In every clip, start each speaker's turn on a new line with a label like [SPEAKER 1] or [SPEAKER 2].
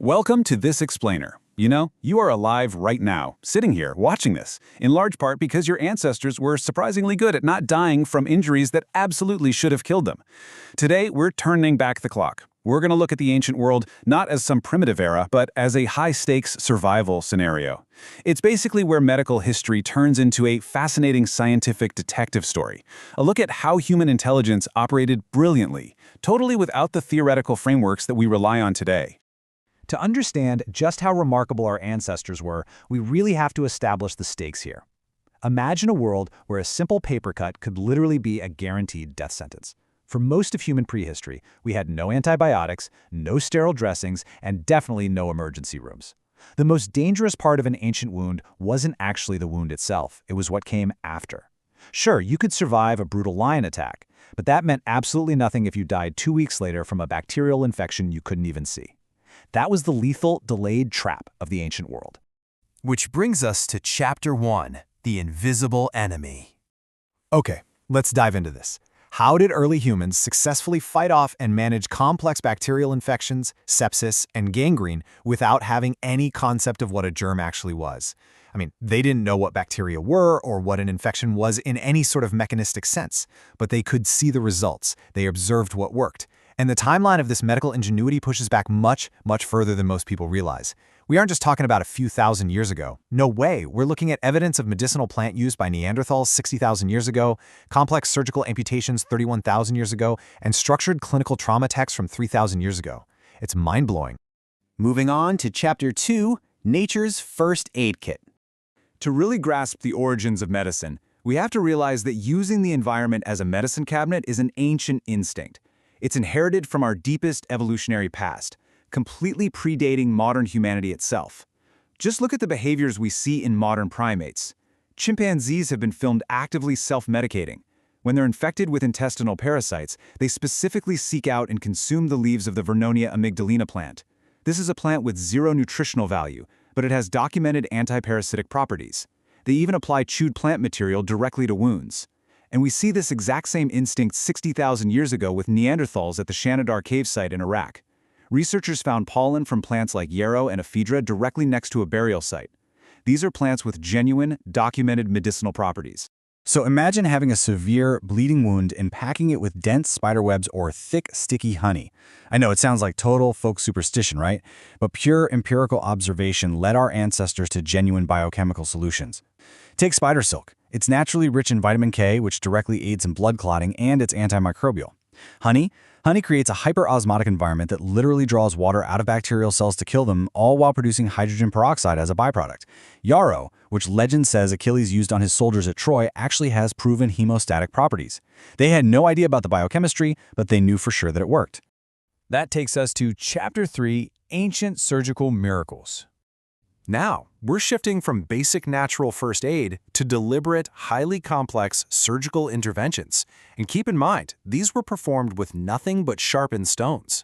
[SPEAKER 1] Welcome to This Explainer. You know, you are alive right now, sitting here, watching this, in large part because your ancestors were surprisingly good at not dying from injuries that absolutely should have killed them. Today, we're turning back the clock. We're going to look at the ancient world not as some primitive era, but as a high-stakes survival scenario. It's basically where medical history turns into a fascinating scientific detective story, a look at how human intelligence operated brilliantly, totally without the theoretical frameworks that we rely on today.
[SPEAKER 2] To understand just how remarkable our ancestors were, we really have to establish the stakes here. Imagine a world where a simple paper cut could literally be a guaranteed death sentence. For most of human prehistory, we had no antibiotics, no sterile dressings, and definitely no emergency rooms. The most dangerous part of an ancient wound wasn't actually the wound itself, it was what came after. Sure, you could survive a brutal lion attack, but that meant absolutely nothing if you died 2 weeks later from a bacterial infection you couldn't even see. That was the lethal, delayed trap of the ancient world.
[SPEAKER 3] Which brings us to Chapter 1, The Invisible Enemy.
[SPEAKER 2] Okay, let's dive into this. How did early humans successfully fight off and manage complex bacterial infections, sepsis, and gangrene without having any concept of what a germ actually was? I mean, they didn't know what bacteria were or what an infection was in any sort of mechanistic sense, but they could see the results. They observed what worked. And the timeline of this medical ingenuity pushes back much, much further than most people realize. We aren't just talking about a few thousand years ago. No way. We're looking at evidence of medicinal plant use by Neanderthals 60,000 years ago, complex surgical amputations 31,000 years ago, and structured clinical trauma texts from 3,000 years ago. It's mind-blowing.
[SPEAKER 4] Moving on to Chapter 2, Nature's First Aid Kit.
[SPEAKER 1] To really grasp the origins of medicine, we have to realize that using the environment as a medicine cabinet is an ancient instinct. It's inherited from our deepest evolutionary past, completely predating modern humanity itself. Just look at the behaviors we see in modern primates. Chimpanzees have been filmed actively self-medicating. When they're infected with intestinal parasites, they specifically seek out and consume the leaves of the Vernonia amygdalina plant. This is a plant with zero nutritional value, but it has documented antiparasitic properties. They even apply chewed plant material directly to wounds. And we see this exact same instinct 60,000 years ago with Neanderthals at the Shanidar cave site in Iraq. Researchers found pollen from plants like yarrow and ephedra directly next to a burial site. These are plants with genuine, documented medicinal properties.
[SPEAKER 2] So imagine having a severe, bleeding wound and packing it with dense spiderwebs or thick, sticky honey. I know it sounds like total folk superstition, right? But pure empirical observation led our ancestors to genuine biochemical solutions. Take spider silk. It's naturally rich in vitamin K, which directly aids in blood clotting, and it's antimicrobial. Honey creates a hyperosmotic environment that literally draws water out of bacterial cells to kill them, all while producing hydrogen peroxide as a byproduct. Yarrow, which legend says Achilles used on his soldiers at Troy, actually has proven hemostatic properties. They had no idea about the biochemistry, but they knew for sure that it worked. That takes us to Chapter 3, Ancient Surgical Miracles.
[SPEAKER 3] Now, we're shifting from basic natural first aid to deliberate, highly complex surgical interventions. And keep in mind, these were performed with nothing but sharpened stones.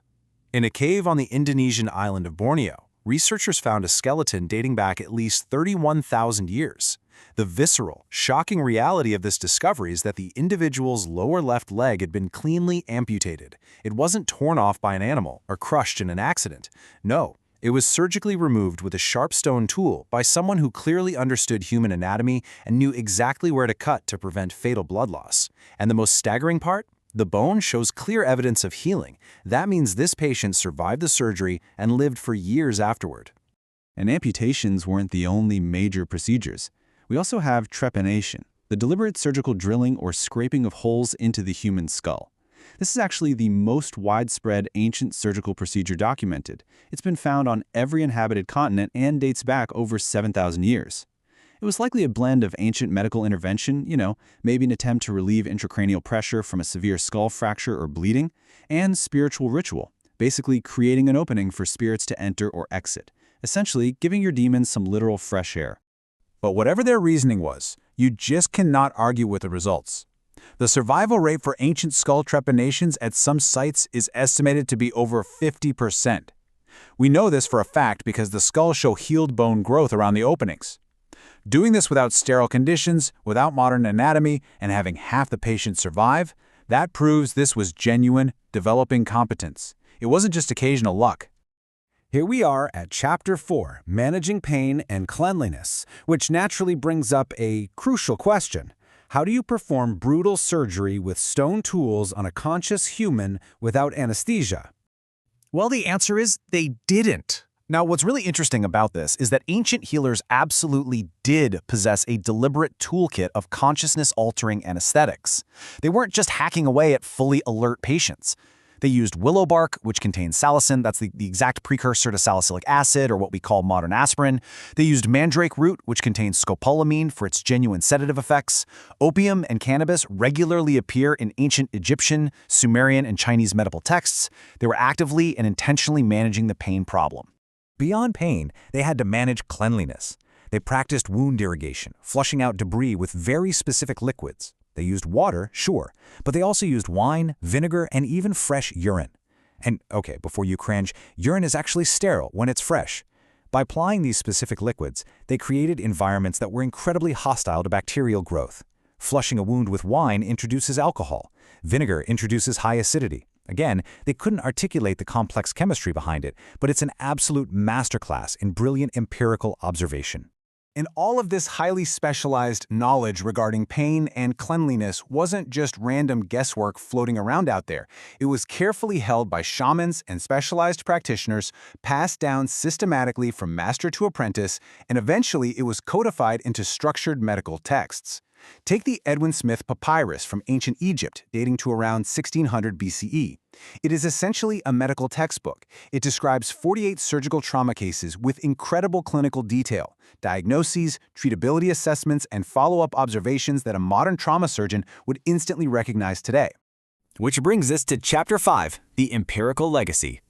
[SPEAKER 3] In a cave on the Indonesian island of Borneo, researchers found a skeleton dating back at least 31,000 years. The visceral, shocking reality of this discovery is that the individual's lower left leg had been cleanly amputated. It wasn't torn off by an animal or crushed in an accident. No. It was surgically removed with a sharp stone tool by someone who clearly understood human anatomy and knew exactly where to cut to prevent fatal blood loss. And the most staggering part? The bone shows clear evidence of healing. That means this patient survived the surgery and lived for years afterward.
[SPEAKER 1] And amputations weren't the only major procedures. We also have trepanation, the deliberate surgical drilling or scraping of holes into the human skull. This is actually the most widespread ancient surgical procedure documented. It's been found on every inhabited continent and dates back over 7,000 years. It was likely a blend of ancient medical intervention, maybe an attempt to relieve intracranial pressure from a severe skull fracture or bleeding, and spiritual ritual, basically creating an opening for spirits to enter or exit, essentially giving your demons some literal fresh air. But whatever their reasoning was, you just cannot argue with the results. The survival rate for ancient skull trepanations at some sites is estimated to be over 50%. We know this for a fact because the skulls show healed bone growth around the openings. Doing this without sterile conditions, without modern anatomy, and having half the patients survive, that proves this was genuine, developing competence. It wasn't just occasional luck.
[SPEAKER 2] Here we are at Chapter 4, Managing Pain and Cleanliness, which naturally brings up a crucial question. How do you perform brutal surgery with stone tools on a conscious human without anesthesia?
[SPEAKER 3] Well, the answer is they didn't. Now, what's really interesting about this is that ancient healers absolutely did possess a deliberate toolkit of consciousness-altering anesthetics. They weren't just hacking away at fully alert patients. They used willow bark, which contains salicin, that's the exact precursor to salicylic acid, or what we call modern aspirin. They used mandrake root, which contains scopolamine for its genuine sedative effects. Opium and cannabis regularly appear in ancient Egyptian, Sumerian, and Chinese medical texts. They were actively and intentionally managing the pain problem. Beyond pain, they had to manage cleanliness. They practiced wound irrigation, flushing out debris with very specific liquids. They used water, sure, but they also used wine, vinegar, and even fresh urine. And, okay, before you cringe, urine is actually sterile when it's fresh. By applying these specific liquids, they created environments that were incredibly hostile to bacterial growth. Flushing a wound with wine introduces alcohol. Vinegar introduces high acidity. Again, they couldn't articulate the complex chemistry behind it, but it's an absolute masterclass in brilliant empirical observation. And all of this highly specialized knowledge regarding pain and cleanliness wasn't just random guesswork floating around out there. It was carefully held by shamans and specialized practitioners, passed down systematically from master to apprentice, and eventually it was codified into structured medical texts. Take the Edwin Smith Papyrus from ancient Egypt, dating to around 1600 BCE. It is essentially a medical textbook. It describes 48 surgical trauma cases with incredible clinical detail, diagnoses, treatability assessments, and follow-up observations that a modern trauma surgeon would instantly recognize today.
[SPEAKER 4] Which brings us to Chapter 5, The Empirical Legacy.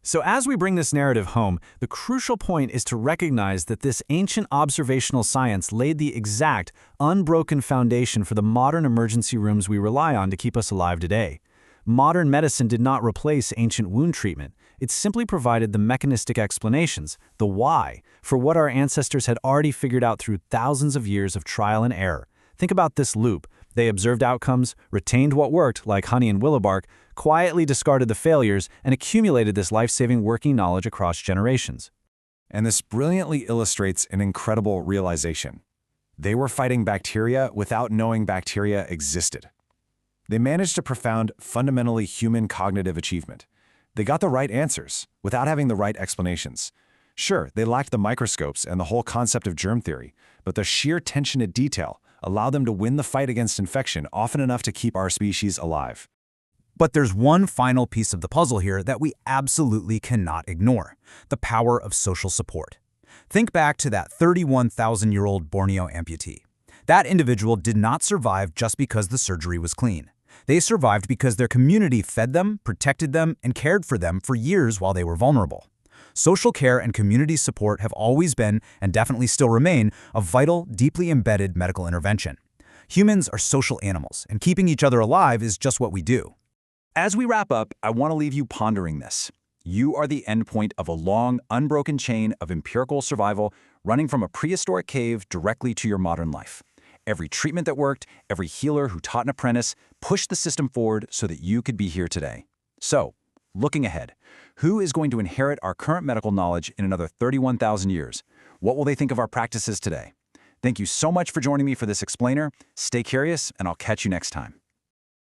[SPEAKER 3] So as we bring this narrative home, the crucial point is to recognize that this ancient observational science laid the exact, unbroken foundation for the modern emergency rooms we rely on to keep us alive today. Modern medicine did not replace ancient wound treatment. It simply provided the mechanistic explanations, the why, for what our ancestors had already figured out through thousands of years of trial and error. Think about this loop. They observed outcomes, retained what worked, like honey and willow bark, quietly discarded the failures, and accumulated this life-saving working knowledge across generations.
[SPEAKER 5] And this brilliantly illustrates an incredible realization. They were fighting bacteria without knowing bacteria existed. They managed a profound, fundamentally human cognitive achievement. They got the right answers without having the right explanations. Sure, they lacked the microscopes and the whole concept of germ theory, but the sheer attention to detail allowed them to win the fight against infection often enough to keep our species alive.
[SPEAKER 2] But there's one final piece of the puzzle here that we absolutely cannot ignore: the power of social support. Think back to that 31,000-year-old Borneo amputee. That individual did not survive just because the surgery was clean. They survived because their community fed them, protected them, and cared for them for years while they were vulnerable. Social care and community support have always been, and definitely still remain, a vital, deeply embedded medical intervention. Humans are social animals, and keeping each other alive is just what we do.
[SPEAKER 1] As we wrap up, I want to leave you pondering this. You are the endpoint of a long, unbroken chain of empirical survival running from a prehistoric cave directly to your modern life. Every treatment that worked, every healer who taught an apprentice, pushed the system forward so that you could be here today. So, looking ahead, who is going to inherit our current medical knowledge in another 31,000 years? What will they think of our practices today? Thank you so much for joining me for this explainer. Stay curious, and I'll catch you next time.